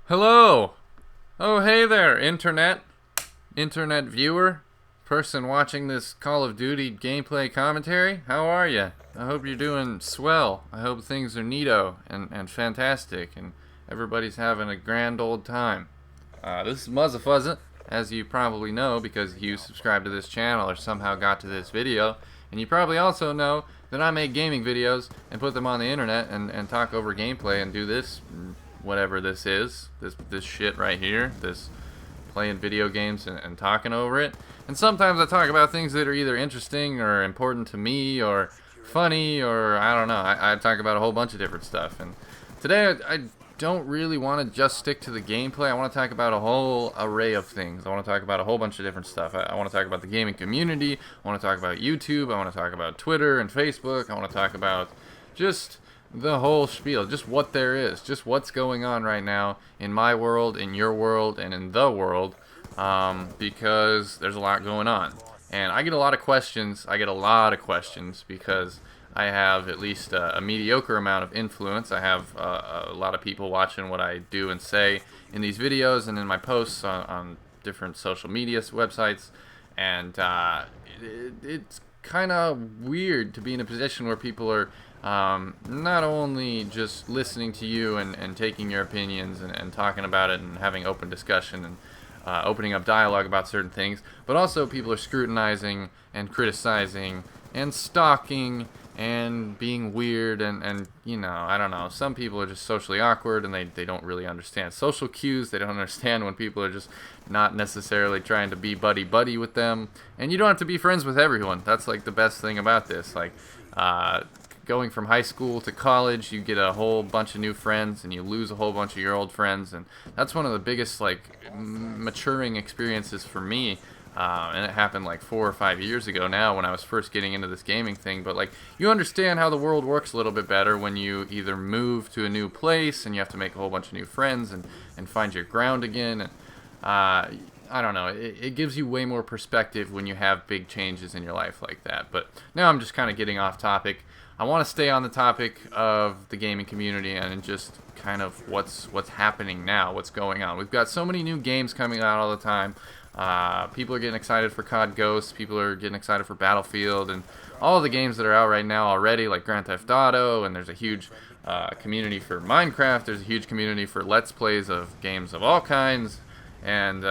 Hello! Oh, hey there, internet viewer, person watching this Call of Duty gameplay commentary. How are you? I hope you're doing swell. I hope things are neato and fantastic, and everybody's having a grand old time. This is Muzzafuzza, as you probably know because you subscribed to this channel or somehow got to this video, and you probably also know that I make gaming videos and put them on the internet and talk over gameplay and do this whatever this is, this shit right here, this playing video games and talking over it. And sometimes I talk about things that are either interesting or important to me or funny or I don't know. I talk about a whole bunch of different stuff. And today I don't really want to just stick to the gameplay. I want to talk about a whole array of things. I want to talk about a whole bunch of different stuff. I want to talk about the gaming community. I want to talk about YouTube. I want to talk about Twitter and Facebook. I want to talk about just the whole spiel, just what there is, just what's going on right now in my world, in your world, and in the world, because there's a lot going on. And I get a lot of questions. Because I have at least a mediocre amount of influence. I have a lot of people watching what I do and say in these videos and in my posts on different social media websites. And it's kind of weird to be in a position where people are not only just listening to you and taking your opinions and talking about it and having open discussion and opening up dialogue about certain things, but also people are scrutinizing and criticizing and stalking and being weird and you know, I don't know, some people are just socially awkward and they don't really understand social cues. They don't understand when people are just not necessarily trying to be buddy with them. And you don't have to be friends with everyone. That's like the best thing about this. Like going from high school to college, you get a whole bunch of new friends and you lose a whole bunch of your old friends, and that's one of the biggest like maturing experiences for me. And it happened like 4 or 5 years ago now when I was first getting into this gaming thing. But like, you understand how the world works a little bit better when you either move to a new place and you have to make a whole bunch of new friends and find your ground again. And I don't know, it gives you way more perspective when you have big changes in your life like that. But now I'm just kind of getting off topic. I want to stay on the topic of the gaming community and just kind of what's happening now, what's going on. We've got so many new games coming out all the time. People are getting excited for COD Ghosts. People are getting excited for Battlefield and all of the games that are out right now already, like Grand Theft Auto. And there's a huge community for Minecraft. There's a huge community for Let's Plays of games of all kinds and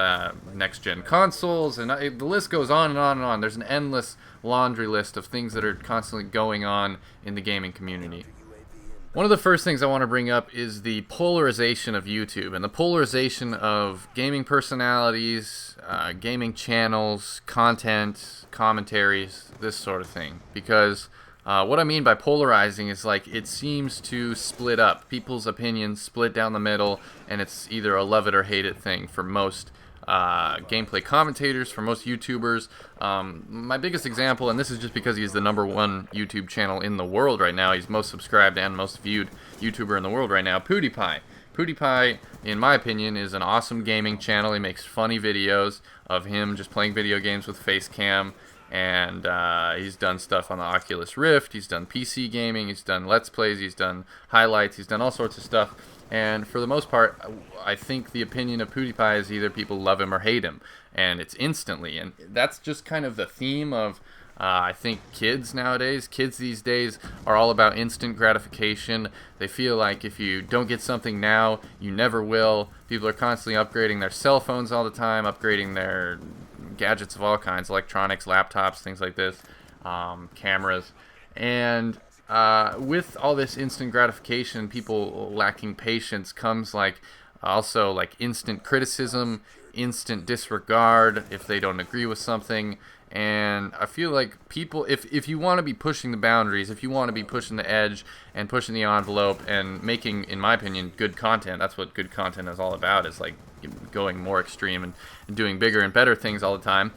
next-gen consoles. And the list goes on and on and on. There's an endless laundry list of things that are constantly going on in the gaming community. One of the first things I want to bring up is the polarization of YouTube and the polarization of gaming personalities, gaming channels, content, commentaries, this sort of thing. Because what I mean by polarizing is like it seems to split up. People's opinions split down the middle, and it's either a love it or hate it thing for most gameplay commentators, for most YouTubers. My biggest example, and this is just because he's the #1 YouTube channel in the world right now, he's most subscribed and most viewed YouTuber in the world right now, PewDiePie. PewDiePie, in my opinion, is an awesome gaming channel. He makes funny videos of him just playing video games with Facecam, and he's done stuff on the Oculus Rift, he's done PC gaming, he's done Let's Plays, he's done highlights, he's done all sorts of stuff. And for the most part, I think the opinion of PewDiePie is either people love him or hate him, and it's instantly. And that's just kind of the theme of, I think, kids these days are all about instant gratification. They feel like if you don't get something now, you never will. People are constantly upgrading their cell phones all the time, upgrading their gadgets of all kinds, electronics, laptops, things like this, cameras. And with all this instant gratification, people lacking patience, comes like also like instant criticism, instant disregard if they don't agree with something. And I feel like people, if you want to be pushing the boundaries, if you want to be pushing the edge and pushing the envelope and making, in my opinion, good content, that's what good content is all about, is like going more extreme and doing bigger and better things all the time.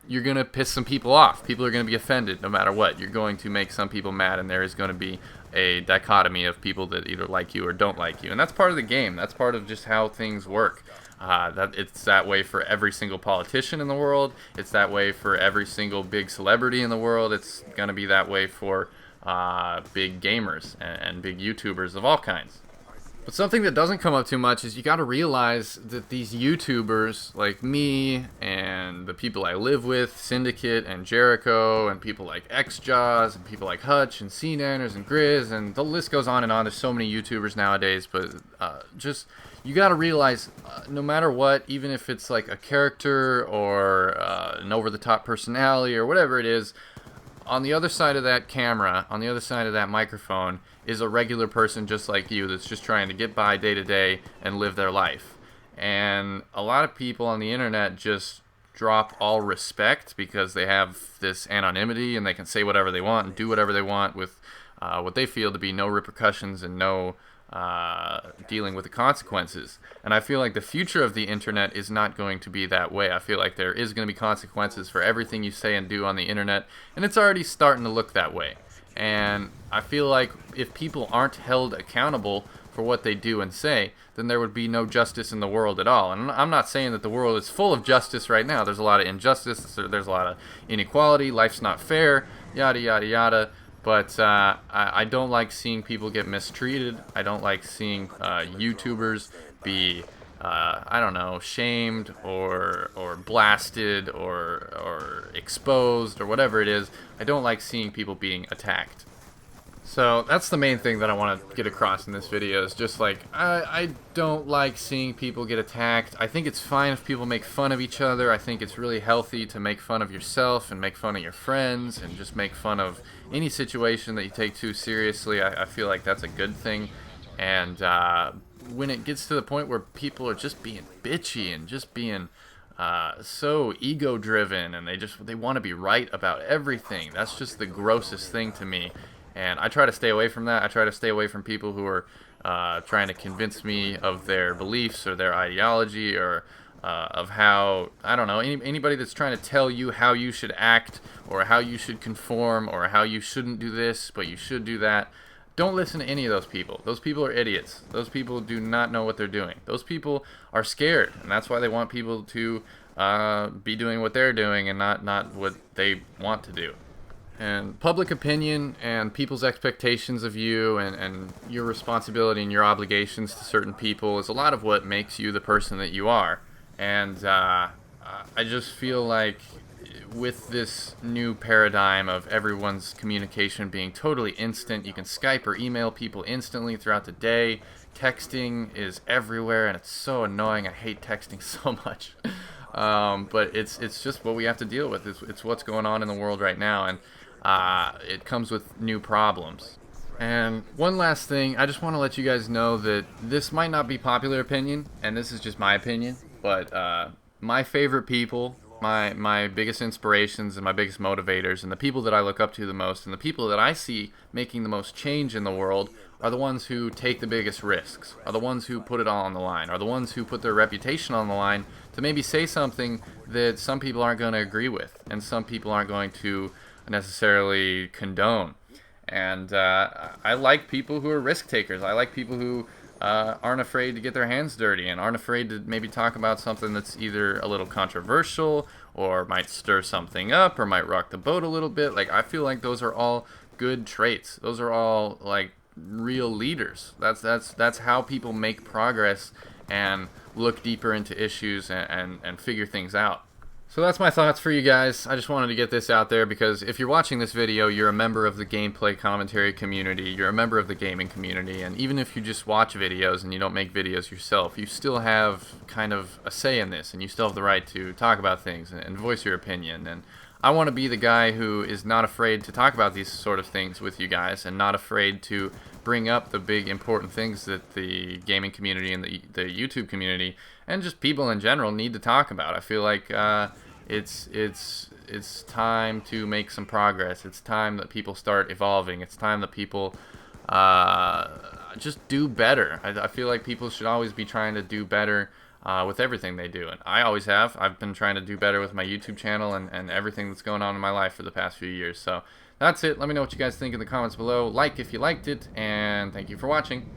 You're going to piss some people off. People are going to be offended no matter what. You're going to make some people mad, and there is going to be a dichotomy of people that either like you or don't like you. And that's part of the game. That's part of just how things work. That it's that way for every single politician in the world. It's that way for every single big celebrity in the world. It's going to be that way for big gamers and big YouTubers of all kinds. But something that doesn't come up too much is you got to realize that these YouTubers like me and the people I live with, Syndicate and Jericho, and people like XJaws and people like Hutch and CNanners and Grizz, and the list goes on and on. There's so many YouTubers nowadays, but just you got to realize no matter what, even if it's like a character or an over-the-top personality or whatever it is, on the other side of that camera, on the other side of that microphone, is a regular person just like you that's just trying to get by day to day and live their life. And a lot of people on the internet just drop all respect because they have this anonymity and they can say whatever they want and do whatever they want with what they feel to be no repercussions and no dealing with the consequences. And I feel like the future of the internet is not going to be that way. I feel like there is going to be consequences for everything you say and do on the internet, and it's already starting to look that way. And I feel like if people aren't held accountable for what they do and say, then there would be no justice in the world at all. And I'm not saying that the world is full of justice right now. There's a lot of injustice, there's a lot of inequality, life's not fair, yada yada yada. But I don't like seeing people get mistreated. I don't like seeing YouTubers be, I don't know, shamed or blasted or exposed or whatever it is. I don't like seeing people being attacked. So that's the main thing that I want to get across in this video is just like, I don't like seeing people get attacked. I think it's fine if people make fun of each other. I think it's really healthy to make fun of yourself and make fun of your friends and just make fun of any situation that you take too seriously. I feel like that's a good thing. And when it gets to the point where people are just being bitchy and just being so ego-driven and they want to be right about everything, that's just the grossest thing to me. And I try to stay away from that. I try to stay away from people who are trying to convince me of their beliefs or their ideology or of how, I don't know, anybody that's trying to tell you how you should act or how you should conform or how you shouldn't do this but you should do that. Don't listen to any of those people. Those people are idiots. Those people do not know what they're doing. Those people are scared, and that's why they want people to be doing what they're doing and not what they want to do. And public opinion and people's expectations of you and your responsibility and your obligations to certain people is a lot of what makes you the person that you are. And I just feel like with this new paradigm of everyone's communication being totally instant, you can Skype or email people instantly throughout the day. Texting is everywhere and it's so annoying. I hate texting so much. But it's just what we have to deal with. It's what's going on in the world right now. And it comes with new problems. And one last thing, I just want to let you guys know that this might not be popular opinion, and this is just my opinion, but my favorite people, my biggest inspirations and my biggest motivators, and the people that I look up to the most, and the people that I see making the most change in the world are the ones who take the biggest risks, are the ones who put it all on the line, are the ones who put their reputation on the line to maybe say something that some people aren't going to agree with, and some people aren't going to necessarily condone. And I like people who are risk takers. I like people who aren't afraid to get their hands dirty and aren't afraid to maybe talk about something that's either a little controversial or might stir something up or might rock the boat a little bit. Like, I feel like those are all good traits. Those are all like real leaders. That's how people make progress and look deeper into issues and figure things out. So that's my thoughts for you guys. I just wanted to get this out there because if you're watching this video, you're a member of the gameplay commentary community, you're a member of the gaming community, and even if you just watch videos and you don't make videos yourself, you still have kind of a say in this, and you still have the right to talk about things and voice your opinion. And I want to be the guy who is not afraid to talk about these sort of things with you guys and not afraid to bring up the big important things that the gaming community and the YouTube community and just people in general need to talk about. I feel like it's time to make some progress. It's time that people start evolving. It's time that people just do better. I feel like people should always be trying to do better with everything they do, and I always have. I've been trying to do better with my YouTube channel and everything that's going on in my life for the past few years. So that's it. Let me know what you guys think in the comments below. Like if you liked it, and thank you for watching.